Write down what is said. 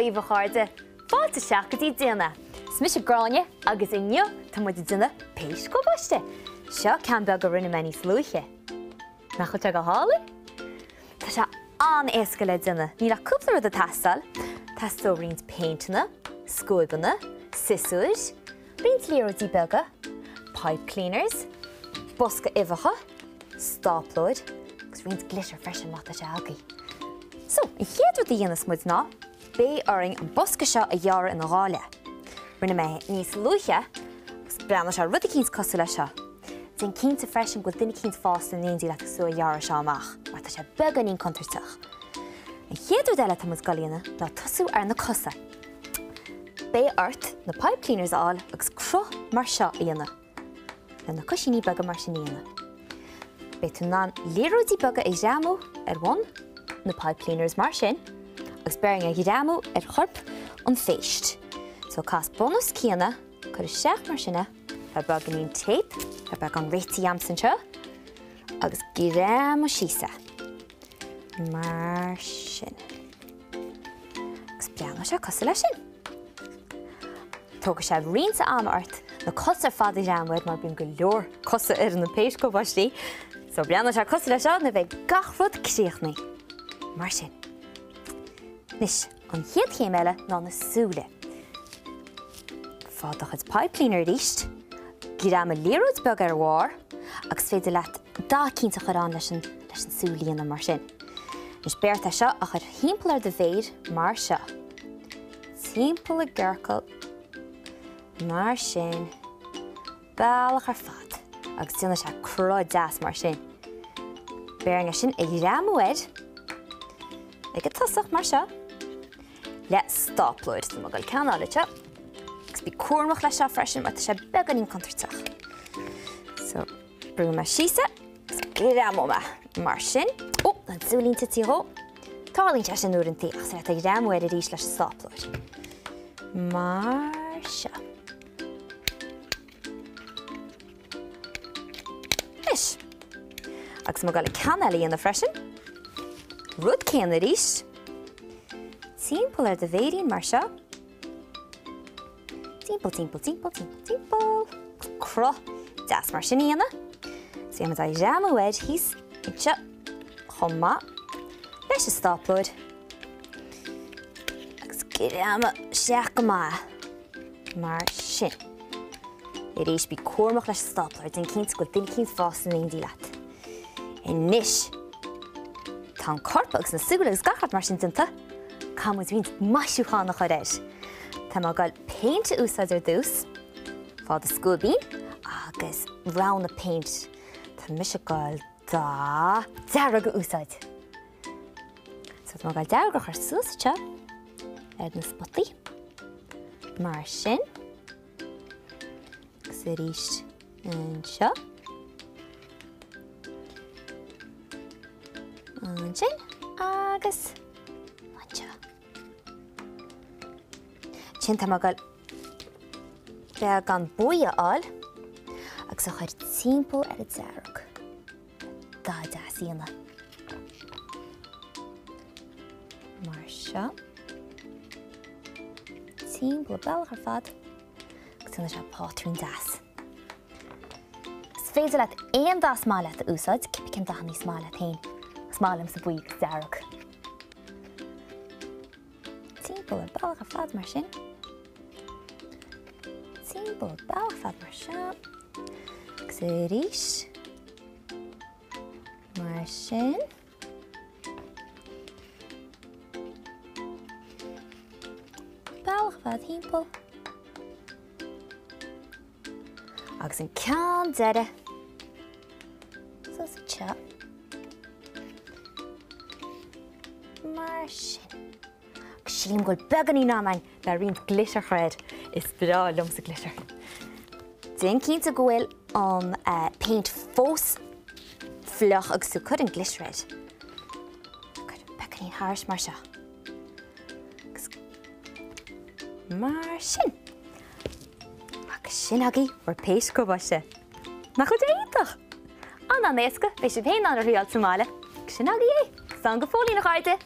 uibheacha fáilte seach go dtí Déana. Smis Gráinne agus inniu tá muid duine Péist Cabáiste. Seo ceanbeag go rinne mení slúithe. Na chute go hála? Tá se an éasca le duine. Ní le cúpla rud a tastal. Tastó rint paintna, scoibanna, sisúis, rint lérodí bega, pipe cleaners, bosca uibheacha, stoploid, agus rint glitter freisin mata se agaí. So, I chéad rud a dhéanamh muid ná, bé oring an bosca seo a dhearr in gháile. Rinne mé níos lúithe, agus breanna se rud a cíns cosú le seo. Dén cínta freisin go duine cíns fásta néondí le sú a dhearr seo amach, mar tá sé bega níon contarteach. An chéad rud eile tá muid galíonna le tosú ar na cosa. Bé ort na pipe cleaners áil agus cruth mar seo íana. Le na cosisiní bega mar sin íana. Bé tú ná léróidí bega é dhéanamh ar bhain na pipe cleaners mar sin, agus bearing a dhéanamh ar chorp an Péist. So cas bonus cíanna chuir seach mar sinna, ar bag an tape, ar bag an réiteoirí san seo, agus gírám a síosa. Mar sin. Agus breanna se cosa lei sin. Tóga sé rianta am ort na cosa fada dhéanamh mar bíonn go leor cosa ar na Péist Cabáiste. So breanna se cosa lei seo na bheith gach rud críochnaí. Mar sin. Nis, an chéad chéim eile ná na súla. Fádach het pipe cleaner ríist, gírám a léróid beg ar bhár, agus féidir leat dá cínta chorán leis an súlaíonna mar sin. Is beirta seo a chur thimpeall ar de bhéir mar seo. Timpeall a gghearcail mar sin, bailach ar fad, agus dúna se crud deas mar sin. Bearing sin ag rámhaid, ag tosach mar seo, le stoploid do magal ceanála seo, agus bí cuarmach le seo freisin mar tá sé bega níon contarteach. So, brú me síosa, agus rámha mar sin. An súlínta tíó, tálínte sin úr an tíach sa ag rámhaid a rís leis stoploid. Mar seo. Is. Agus má gáil ceannaí ana freisin. Rud céan a rís. Timpeall ar de bhéirín mar seo. Timpeall. Cruth deas mar sin íana. So ag rámhaid hís seo. Chomma, leis a stoploid, agus gírám seach go maith, mar sin. I rís bí cuarmach leis a stoploid, den cíns go duine cíns fásta néondí leat. Inis, tá an corpa agus na súla agus gachart mar sin dinta, cá muid bhínt maisiúcháin nach chuir. Tá má gáil paint úsáid ar dús, fád a scúbín, agus rán na paint. Tá mis a gáil dá dearra go úsáid. So tá má gáil dearra go chuir súsa ar na spotaí. Mar sin. Agus a ríist an seo. An sin. Agus an seo. Sin tá má gáil beag an buia áil, agus a chuir timpeall ar a dearach. Dá deas íana. Mar seo. Timpeall bailach ar fad, agus túna se pátrún deas. Is féidir leat éon dá smáile a úsáid, cipicin dá níos smáile tain. Smálam sa buí dearach. Timpeall bailach ar fad mar sin. Timpeall bailach ar fad mar seo. Agus a rís. Mar sin. Bailach fad timpeall. Agus an ceann deire. So sa teo. Mar sin. Agus sílim goil beganí námain le rint glitter chreid is brá lom sa glitter. Dén cínta gohfuil an paint fós floch agus tú chud an glitterid. Chud beganí háirs mar seo. Mar sin. Agus sin agaí mar Péist Cabáiste. Na chud éintach. An éasca, bheith sé bhéin an a rialta mála. Sin agaí é. San go fólí nach áite.